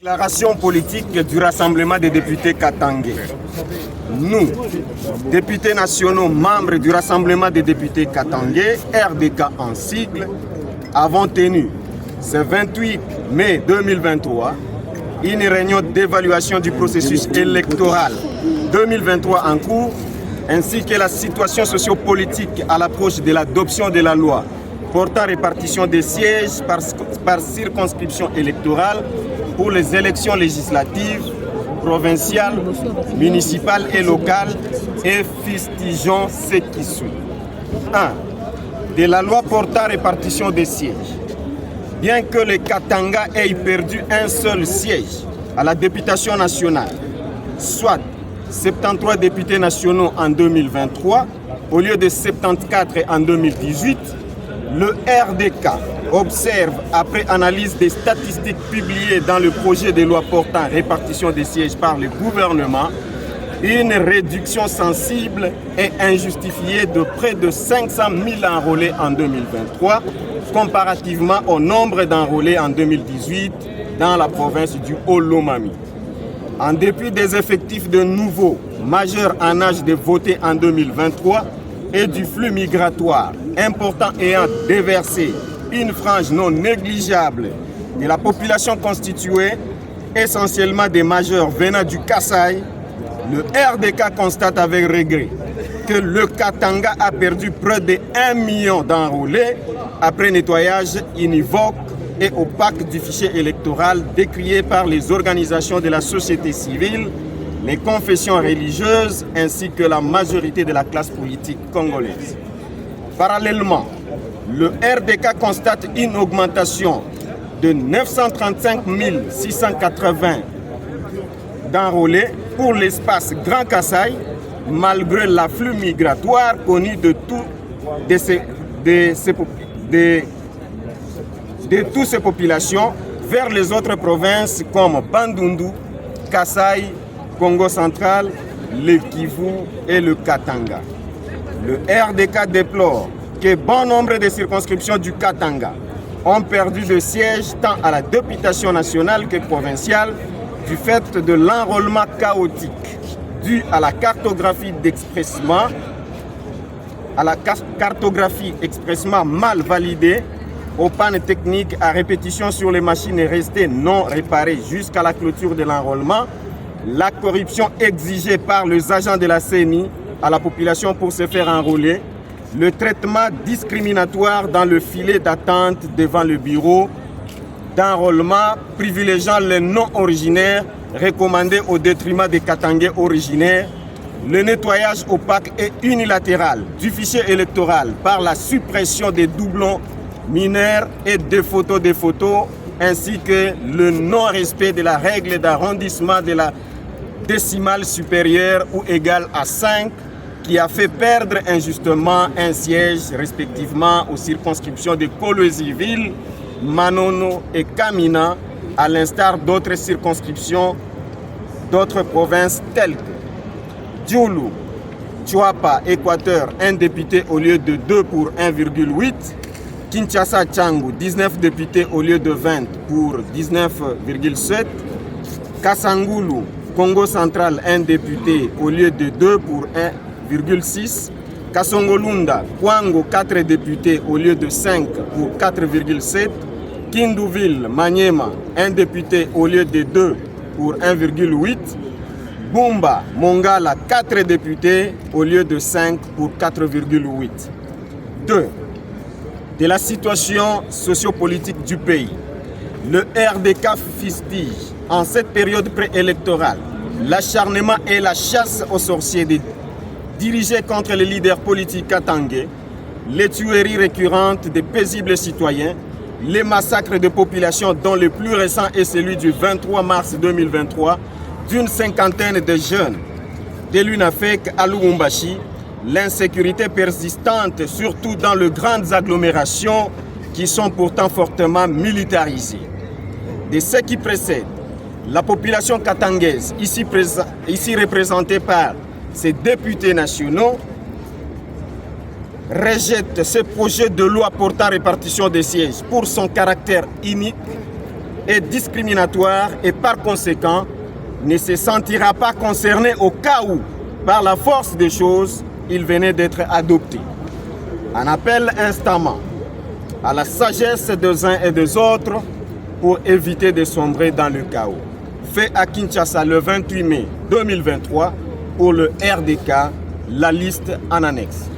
Déclaration politique du Rassemblement des députés katangais. Nous, députés nationaux membres du Rassemblement des députés katangais, RDK en sigle, avons tenu ce 28 mai 2023 une réunion d'évaluation du processus électoral 2023 en cours, ainsi que la situation sociopolitique à l'approche de l'adoption de la loi portant répartition des sièges par circonscription électorale pour les élections législatives, provinciales, municipales et locales, et fustigeons ce qui suit. 1. De la loi portant répartition des sièges. Bien que les Katanga aient perdu un seul siège à la députation nationale, soit 73 députés nationaux en 2023, au lieu de 74 en 2018, le RDK observe, après analyse des statistiques publiées dans le projet de loi portant répartition des sièges par le gouvernement, une réduction sensible et injustifiée de près de 500 000 enrôlés en 2023, comparativement au nombre d'enrôlés en 2018 dans la province du Haut-Lomami. En dépit des effectifs de nouveaux majeurs en âge de voter en 2023 et du flux migratoire important ayant déversé une frange non négligeable de la population constituée essentiellement des majeurs venant du Kasaï, le RDK constate avec regret que le Katanga a perdu près de 1 million d'enrôlés après nettoyage univoque et opaque du fichier électoral décrié par les organisations de la société civile, les confessions religieuses ainsi que la majorité de la classe politique congolaise. Parallèlement, le RDK constate une augmentation de 935 680 d'enrôlés pour l'espace Grand Kasaï, malgré l'afflux migratoire connu de toutes ces populations vers les autres provinces comme Bandundu, Kasaï, Congo central, le Kivu et le Katanga. Le RDK déplore que bon nombre de circonscriptions du Katanga ont perdu de sièges tant à la députation nationale que provinciale du fait de l'enrôlement chaotique dû à la cartographie expressément mal validée, aux pannes techniques à répétition sur les machines restées non réparées jusqu'à la clôture de l'enrôlement, la corruption exigée par les agents de la CENI à la population pour se faire enrôler, le traitement discriminatoire dans le filet d'attente devant le bureau d'enrôlement privilégiant les non-originaires recommandés au détriment des Katangais originaires, le nettoyage opaque et unilatéral du fichier électoral par la suppression des doublons mineurs et des photos, ainsi que le non-respect de la règle d'arrondissement de la décimale supérieure ou égale à 5, qui a fait perdre injustement un siège respectivement aux circonscriptions de Kolwezi-Ville, Manono et Kamina, à l'instar d'autres circonscriptions d'autres provinces telles que Djoulou, Tchouapa, Équateur, un député au lieu de 2 pour 1,8, Kinshasa, Tchangou, 19 députés au lieu de 20 pour 19,7, Kassangoulou, Congo central, un député au lieu de 2 pour 1,6, Kasongolunda, Kwango, 4 députés au lieu de 5 pour 4,7, Kindouville, Maniema, un député au lieu de 2 pour 1,8, Bumba, Mongala, 4 députés au lieu de 5 pour 4,8. 2. De la situation sociopolitique du pays. Le RDK fustige en cette période préélectorale l'acharnement et la chasse aux sorciers dirigés contre les leaders politiques katangais, les tueries récurrentes des paisibles citoyens, les massacres de population dont le plus récent est celui du 23 mars 2023 d'une cinquantaine de jeunes de l'UNAFEC à Lubumbashi, l'insécurité persistante surtout dans les grandes agglomérations qui sont pourtant fortement militarisées. De ce qui précède, la population katangaise, ici représentée par ses députés nationaux, rejette ce projet de loi portant répartition des sièges pour son caractère inique, est discriminatoire et par conséquent ne se sentira pas concerné au cas où, par la force des choses, il venait d'être adopté. On appelle instamment à la sagesse des uns et des autres pour éviter de sombrer dans le chaos. Fait à Kinshasa le 28 mai 2023 pour le RDK, la liste en annexe.